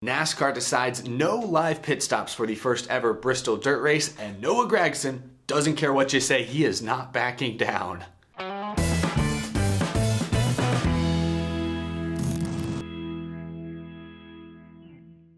NASCAR decides no live pit stops for the first ever Bristol Dirt race, and Noah Gragson doesn't care what you say, he is not backing down.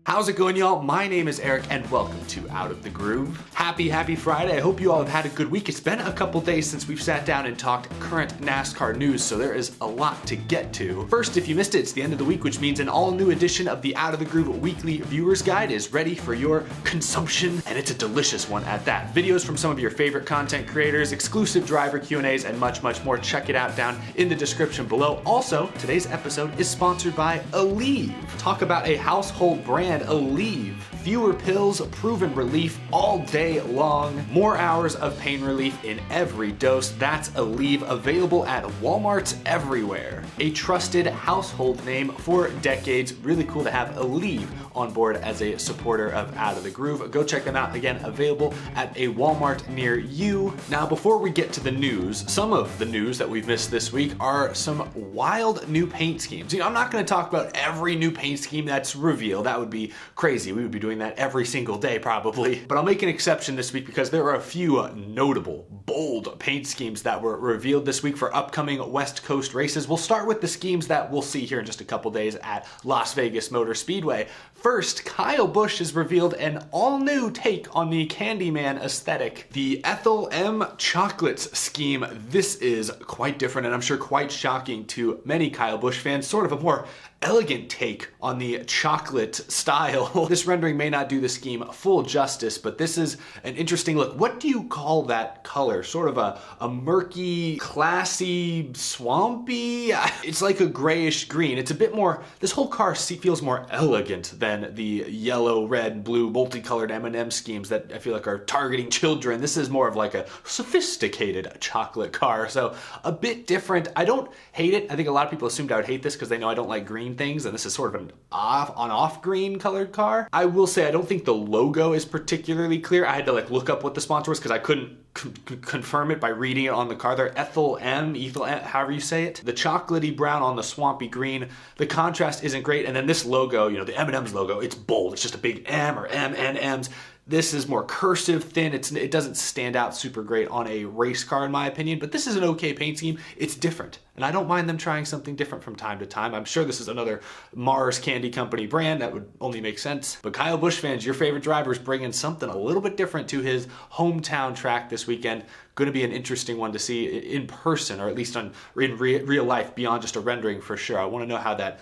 How's it going, y'all? My name is Eric and welcome to Out of the Groove. Happy Friday. I hope you all have had a good week. It's been a couple days since we've sat down and talked current NASCAR news, so there is a lot to get to. First, if you missed it, it's the end of the week, which means an all-new edition of the Out of the Groove Weekly Viewer's Guide is ready for your consumption, and it's a delicious one at that. Videos from some of your favorite content creators, exclusive driver Q&As, and much more. Check it out down in the description below. Also, today's episode is sponsored by Aleve. Talk about a household brand, Aleve. Fewer pills, proven relief all day long. More hours of pain relief in every dose. That's Aleve, available at Walmarts everywhere. A trusted household name for decades. Really cool to have Aleve on board as a supporter of Out of the Groove. Go check them out. Again, available at a Walmart near you. Now, before we get to the news, some of the news that we've missed this week are some wild new paint schemes. You know, I'm not going to talk about every new paint scheme that's revealed. That would be crazy. We would be doing that every single day probably. But I'll make an exception this week because there are a few notable, bold paint schemes that were revealed this week for upcoming West Coast races. We'll start with the schemes that we'll see here in just a couple days at Las Vegas Motor Speedway. First, Kyle Busch has revealed an all-new take on the Candyman aesthetic. The Ethel M Chocolates scheme. This is quite different and I'm sure quite shocking to many Kyle Busch fans. Sort of a more elegant take on the chocolate style. This rendering may not do the scheme full justice, but this is an interesting look. What do you call that color? Sort of a murky, classy, swampy? It's like a grayish green. It's a bit more, this whole car feels more elegant than the yellow, red, blue, multicolored M&M schemes that I feel like are targeting children. This is more of like a sophisticated chocolate car, so a bit different. I don't hate it. I think a lot of people assumed I would hate this because they know I don't like green things, and this is sort of an off green colored car. I will say I don't think the logo is particularly clear. I had to like look up what the sponsor was because I couldn't confirm it by reading it on the car there. Ethel M, however you say it. The chocolatey brown on the swampy green. The contrast isn't great, and then this logo, you know, the M&M's logo, it's bold. It's just a big M or M and M's. This is more cursive, thin. It doesn't stand out super great on a race car in my opinion, but this is an okay paint scheme. It's different, and I don't mind them trying something different from time to time. I'm sure this is another Mars Candy Company brand. That would only make sense. But Kyle Busch fans, your favorite driver is bringing something a little bit different to his hometown track this weekend. Going to be an interesting one to see in person, or at least in real life, beyond just a rendering for sure. I want to know how that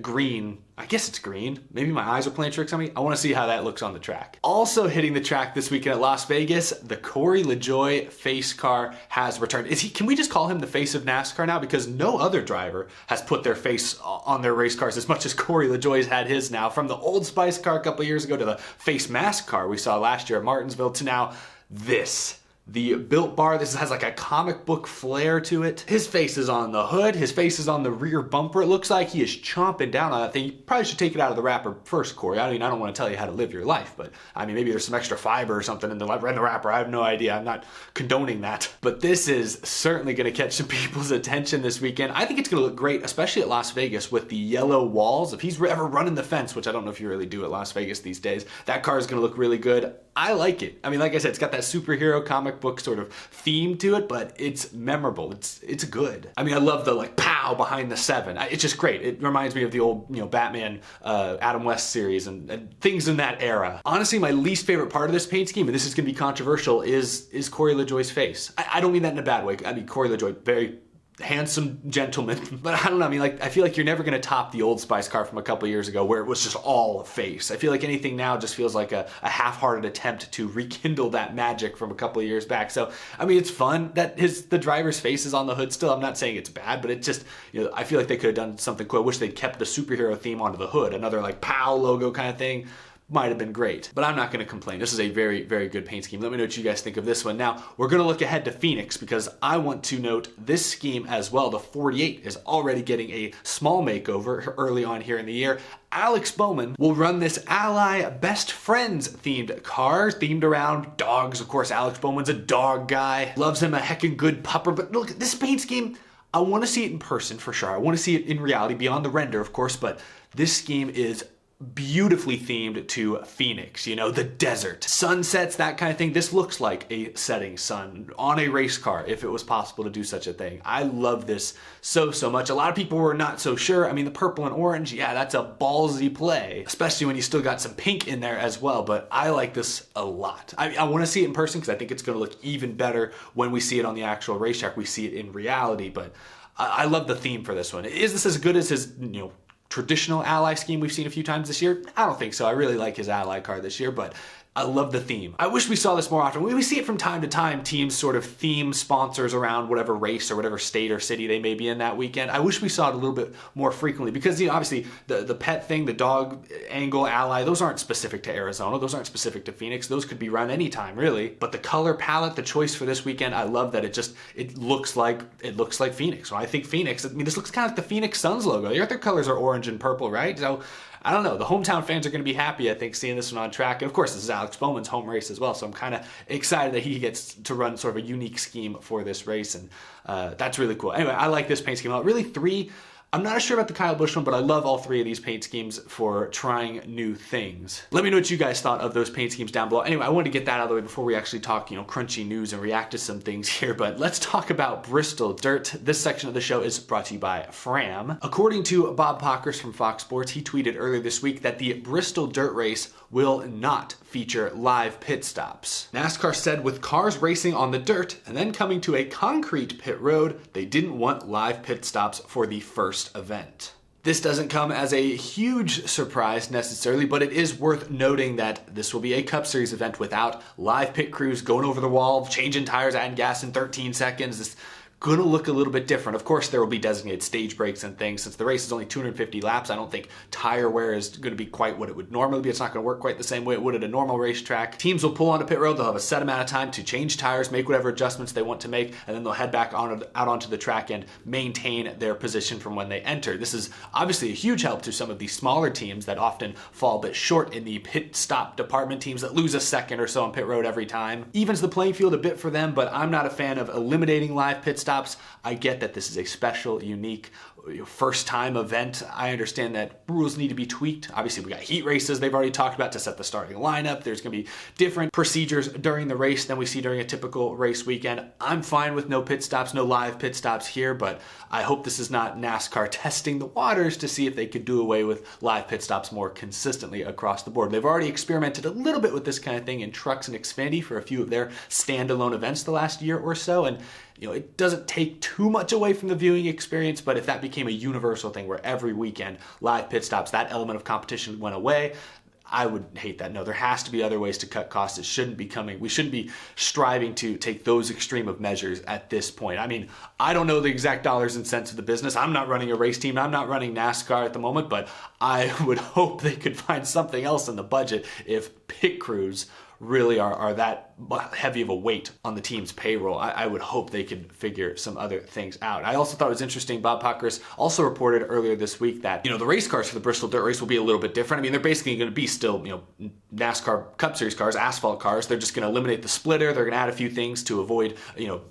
green, I guess it's green, maybe my eyes are playing tricks on me. I want to see how that looks on the track. Also hitting the track this weekend at Las Vegas, the Corey LaJoie face car has returned. Can we just call him the face of NASCAR now? Because no other driver has put their face on their race cars as much as Corey LaJoie's had his now. From the Old Spice car a couple years ago to the face mask car we saw last year at Martinsville to now this. The Built Bar, this has like a comic book flair to it. His face is on the hood. His face is on the rear bumper. It looks like he is chomping down on that thing. You probably should take it out of the wrapper first, Corey. I don't want to tell you how to live your life, but I mean, maybe there's some extra fiber or something in the wrapper. I have no idea. I'm not condoning that. But this is certainly going to catch some people's attention this weekend. I think it's going to look great, especially at Las Vegas with the yellow walls. If he's ever running the fence, which I don't know if you really do at Las Vegas these days, that car is going to look really good. I like it. I mean, like I said, it's got that superhero comic book sort of theme to it, but it's memorable. It's good. I mean, I love the like pow behind the 7. It's just great. It reminds me of the old, you know, Batman, Adam West series and things in that era. Honestly, my least favorite part of this paint scheme, and this is going to be controversial, is Corey LaJoie's face. I don't mean that in a bad way. I mean, Corey LaJoie, very handsome gentleman, but I don't know. I mean, like, I feel like you're never going to top the Old Spice car from a couple years ago where it was just all face. I feel like anything now just feels like a half-hearted attempt to rekindle that magic from a couple of years back. So, I mean, it's fun that the driver's face is on the hood still. I'm not saying it's bad, but it just, you know, I feel like they could have done something cool. I wish they'd kept the superhero theme onto the hood, another like POW logo kind of thing. Might have been great, but I'm not going to complain. This is a very, very good paint scheme. Let me know what you guys think of this one. Now, we're going to look ahead to Phoenix because I want to note this scheme as well. The 48 is already getting a small makeover early on here in the year. Alex Bowman will run this Ally Best Friends themed car, themed around dogs. Of course, Alex Bowman's a dog guy. Loves him a heckin' good pupper, but look, this paint scheme, I want to see it in person for sure. I want to see it in reality, beyond the render, of course, but this scheme is beautifully themed to Phoenix, you know, the desert, sunsets, that kind of thing. This looks like a setting sun on a race car if it was possible to do such a thing. I love this so much. A lot of people were not so sure. I mean, the purple and orange, yeah, that's a ballsy play, especially when you still got some pink in there as well, but I like this a lot. I want to see it in person because I think it's going to look even better when we see it on the actual racetrack. We see it in reality, but I love the theme for this one. Is this as good as his, you know, traditional ally scheme we've seen a few times this year? I don't think so. I really like his ally car this year, but I love the theme. I wish we saw this more often. We see it from time to time, teams sort of theme sponsors around whatever race or whatever state or city they may be in that weekend. I wish we saw it a little bit more frequently because, you know, obviously the pet thing, the dog angle ally, those aren't specific to Arizona. Those aren't specific to Phoenix. Those could be run anytime, really. But the color palette, the choice for this weekend, I love that it looks like Phoenix. So I think Phoenix, I mean, this looks kind of like the Phoenix Suns logo. Their colors are orange and purple, right? So I don't know. The hometown fans are going to be happy, I think, seeing this one on track. And of course, this is Alex Bowman's home race as well. So I'm kind of excited that he gets to run sort of a unique scheme for this race. And that's really cool. Anyway, I like this paint scheme. Really three. I'm not sure about the Kyle Busch one, but I love all three of these paint schemes for trying new things. Let me know what you guys thought of those paint schemes down below. Anyway, I wanted to get that out of the way before we actually talk, you know, crunchy news and react to some things here, but let's talk about Bristol Dirt. This section of the show is brought to you by Fram. According to Bob Pockers from Fox Sports, he tweeted earlier this week that the Bristol Dirt race will not feature live pit stops. NASCAR said with cars racing on the dirt and then coming to a concrete pit road, they didn't want live pit stops for the first event. This doesn't come as a huge surprise necessarily, but it is worth noting that this will be a Cup Series event without live pit crews going over the wall, changing tires, adding gas in 13 seconds. This gonna look a little bit different. Of course, there will be designated stage breaks and things. Since the race is only 250 laps, I don't think tire wear is gonna be quite what it would normally be. It's not gonna work quite the same way it would at a normal racetrack. Teams will pull onto pit road. They'll have a set amount of time to change tires, make whatever adjustments they want to make, and then they'll head back out onto the track and maintain their position from when they enter. This is obviously a huge help to some of these smaller teams that often fall a bit short in the pit stop department, teams that lose a second or so on pit road every time. Evens the playing field a bit for them, but I'm not a fan of eliminating live pit stops. I get that this is a special, unique, first time event. I understand that rules need to be tweaked. Obviously, we got heat races they've already talked about to set the starting lineup. There's going to be different procedures during the race than we see during a typical race weekend. I'm fine with no pit stops, no live pit stops here, but I hope this is not NASCAR testing the waters to see if they could do away with live pit stops more consistently across the board. They've already experimented a little bit with this kind of thing in Trucks and Xfinity for a few of their standalone events the last year or so, and you know, it doesn't take too much away from the viewing experience, but if that became a universal thing where every weekend live pit stops, that element of competition went away, I would hate that. No, there has to be other ways to cut costs. We shouldn't be striving to take those extreme of measures at this point. I mean, I don't know the exact dollars and cents of the business. I'm not running a race team. I'm not running NASCAR at the moment, but I would hope they could find something else in the budget if pit crews really are that heavy of a weight on the team's payroll. I would hope they could figure some other things out. I also thought it was interesting, Bob Pockers also reported earlier this week that, you know, the race cars for the Bristol Dirt race will be a little bit different. I mean, they're basically going to be still, you know, NASCAR Cup Series cars, asphalt cars. They're just going to eliminate the splitter. They're going to add a few things to avoid, you know,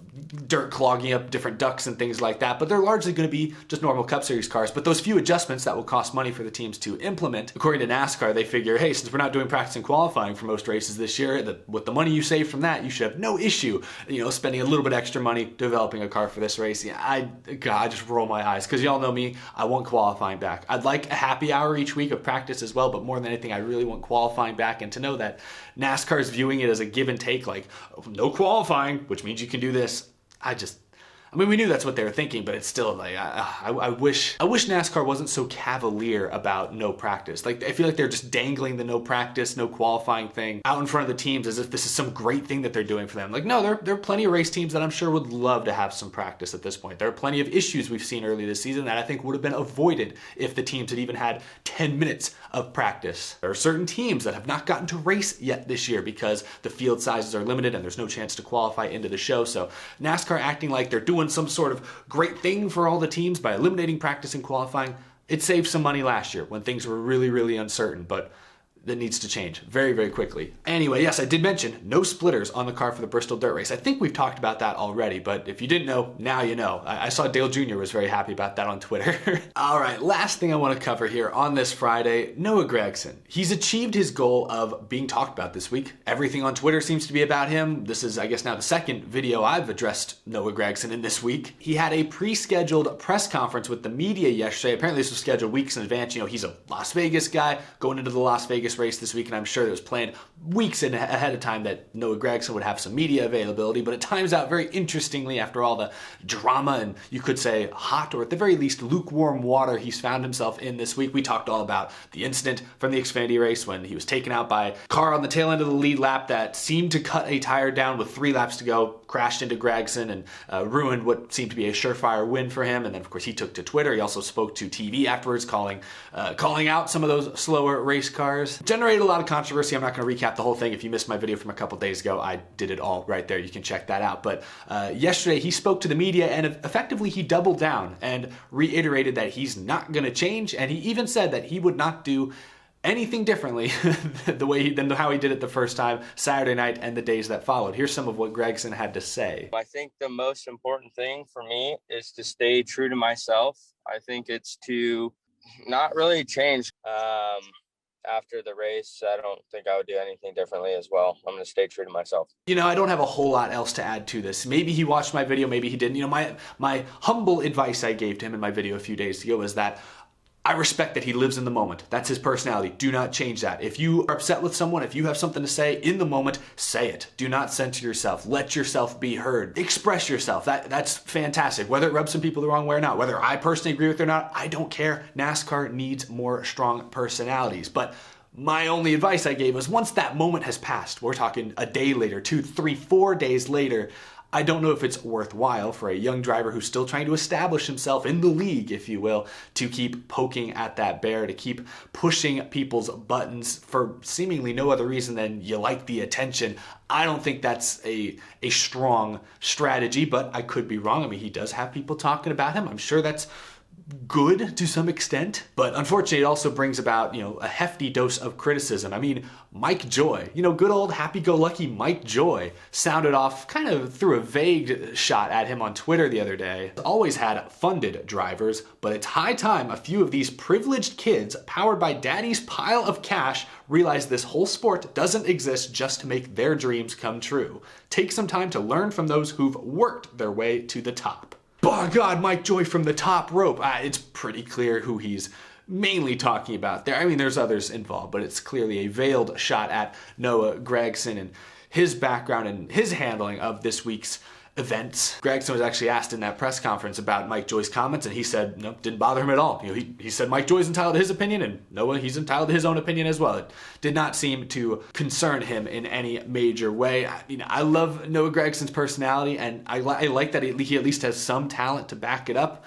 dirt clogging up different ducts and things like that, but they're largely going to be just normal Cup Series cars. But those few adjustments that will cost money for the teams to implement, according to NASCAR, they figure, hey, since we're not doing practice and qualifying for most races this year, with the money you save from that, you should have no issue, you know, spending a little bit extra money developing a car for this race. Yeah, I just roll my eyes because y'all know me. I want qualifying back. I'd like a happy hour each week of practice as well, but more than anything, I really want qualifying back, and to know that NASCAR is viewing it as a give and take, like no qualifying, which means you can do this. I mean, we knew that's what they were thinking, but it's still like, I wish NASCAR wasn't so cavalier about no practice. Like, I feel like they're just dangling the no practice, no qualifying thing out in front of the teams as if this is some great thing that they're doing for them. Like, no, there are plenty of race teams that I'm sure would love to have some practice at this point. There are plenty of issues we've seen early this season that I think would have been avoided if the teams had even had 10 minutes of practice. There are certain teams that have not gotten to race yet this year because the field sizes are limited and there's no chance to qualify into the show. So NASCAR acting like they're doing some sort of great thing for all the teams by eliminating practice and qualifying. It saved some money last year when things were really, really uncertain, but that needs to change very, very quickly. Anyway, yes, I did mention no splitters on the car for the Bristol Dirt race. I think we've talked about that already, but if you didn't know, now you know. I saw Dale Jr. was very happy about that on Twitter. All right, last thing I want to cover here on this Friday, Noah Gragson. He's achieved his goal of being talked about this week. Everything on Twitter seems to be about him. This is, I guess, now the second video I've addressed Noah Gragson in this week. He had a pre-scheduled press conference with the media yesterday. Apparently this was scheduled weeks in advance. You know, he's a Las Vegas guy going into the Las Vegas race this week, and I'm sure it was planned weeks ahead of time that Noah Gragson would have some media availability, but it times out very interestingly after all the drama and you could say hot or at the very least lukewarm water he's found himself in this week. We talked all about the incident from the Xfinity race when he was taken out by a car on the tail end of the lead lap that seemed to cut a tire down with 3 laps to go, crashed into Gragson and ruined what seemed to be a surefire win for him. And then of course he took to Twitter. He also spoke to TV afterwards calling out some of those slower race cars. Generated a lot of controversy. I'm not going to recap the whole thing. If you missed my video from a couple days ago, I did it all right there. You can check that out. But yesterday he spoke to the media and effectively he doubled down and reiterated that he's not going to change. And he even said that he would not do anything differently than how he did it the first time, Saturday night and the days that followed. Here's some of what Gragson had to say. I think the most important thing for me is to stay true to myself. I think it's to not really change. After the race, I don't think I would do anything differently as well. I'm going to stay true to myself. You know, I don't have a whole lot else to add to this. Maybe he watched my video, maybe he didn't. You know, my humble advice I gave to him in my video a few days ago is that I respect that he lives in the moment. That's his personality. Do not change that. If you are upset with someone, if you have something to say in the moment, say it. Do not censor yourself. Let yourself be heard. Express yourself. That's fantastic. Whether it rubs some people the wrong way or not, whether I personally agree with it or not, I don't care. NASCAR needs more strong personalities. But my only advice I gave was once that moment has passed, we're talking a day later, 2, 3, 4 days later, I don't know if it's worthwhile for a young driver who's still trying to establish himself in the league, if you will, to keep poking at that bear, to keep pushing people's buttons for seemingly no other reason than you like the attention. I don't think that's a strong strategy, but I could be wrong. I mean, he does have people talking about him. I'm sure that's good to some extent, but unfortunately it also brings about, a hefty dose of criticism. I mean, Mike Joy, good old happy-go-lucky Mike Joy sounded off kind of through a vague shot at him on Twitter the other day. Always had funded drivers, but it's high time a few of these privileged kids powered by daddy's pile of cash realize this whole sport doesn't exist just to make their dreams come true. Take some time to learn from those who've worked their way to the top. By God, Mike Joy from the top rope. It's pretty clear who he's mainly talking about there. I mean, there's others involved, but it's clearly a veiled shot at Noah Gragson and his background and his handling of this week's events. Gragson was actually asked in that press conference about Mike Joy's comments, and he said, no, didn't bother him at all. He said Mike Joy's entitled to his opinion, and Noah, he's entitled to his own opinion as well. It did not seem to concern him in any major way. I love Noah Gragson's personality, and I like that he at least has some talent to back it up.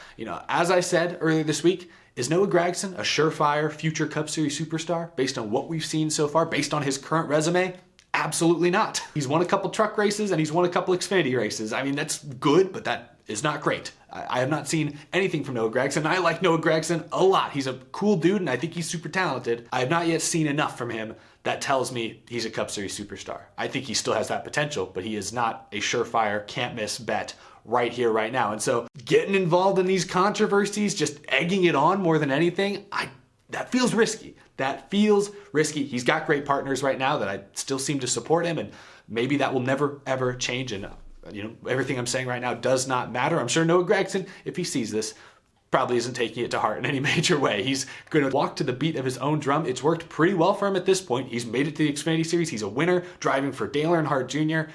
As I said earlier this week, is Noah Gragson a surefire future Cup Series superstar based on what we've seen so far, based on his current resume? Absolutely not. He's won a couple truck races and he's won a couple Xfinity races. I mean, that's good, but that is not great. I have not seen anything from Noah Gragson. I like Noah Gragson a lot. He's a cool dude and I think he's super talented. I have not yet seen enough from him that tells me he's a Cup Series superstar. I think he still has that potential, but he is not a surefire, can't miss bet right here, right now. And so getting involved in these controversies, just egging it on more than anything, that feels risky. That feels risky. He's got great partners right now that I still seem to support him, and maybe that will never, ever change. And, everything I'm saying right now does not matter. I'm sure Noah Gragson, if he sees this, probably isn't taking it to heart in any major way. He's going to walk to the beat of his own drum. It's worked pretty well for him at this point. He's made it to the Xfinity Series. He's a winner driving for Dale Earnhardt Jr.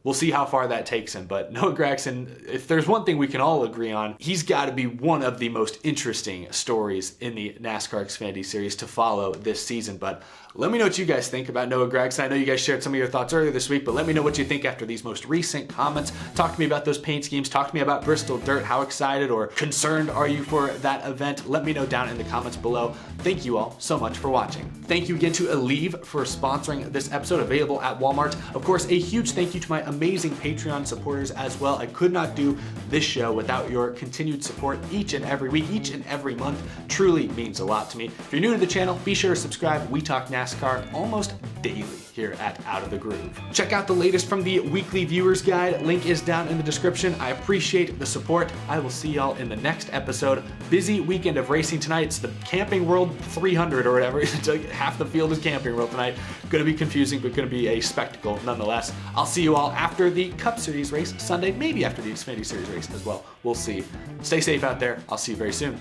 We'll see how far that takes him. But Noah Gragson, if there's one thing we can all agree on, he's got to be one of the most interesting stories in the NASCAR Xfinity Series to follow this season. But let me know what you guys think about Noah Gragson. I know you guys shared some of your thoughts earlier this week, but let me know what you think after these most recent comments. Talk to me about those paint schemes. Talk to me about Bristol Dirt. How excited or concerned are you for that event? Let me know down in the comments below. Thank you all so much for watching. Thank you again to Aleve for sponsoring this episode, available at Walmart. Of course, a huge thank you to my amazing Patreon supporters as well. I could not do this show without your continued support each and every week, each and every month. Truly means a lot to me. If you're new to the channel, be sure to subscribe. We talk NASCAR almost daily here at Out of the Groove. Check out the latest from the weekly viewers guide. Link is down in the description. I appreciate the support. I will see y'all in the next episode. Busy weekend of racing tonight. It's the Camping World 300 or whatever. It's like half the field is Camping World tonight. Gonna be confusing, but gonna be a spectacle nonetheless. I'll see you all after the Cup Series race Sunday, maybe after the Xfinity Series race as well. We'll see. Stay safe out there. I'll see you very soon.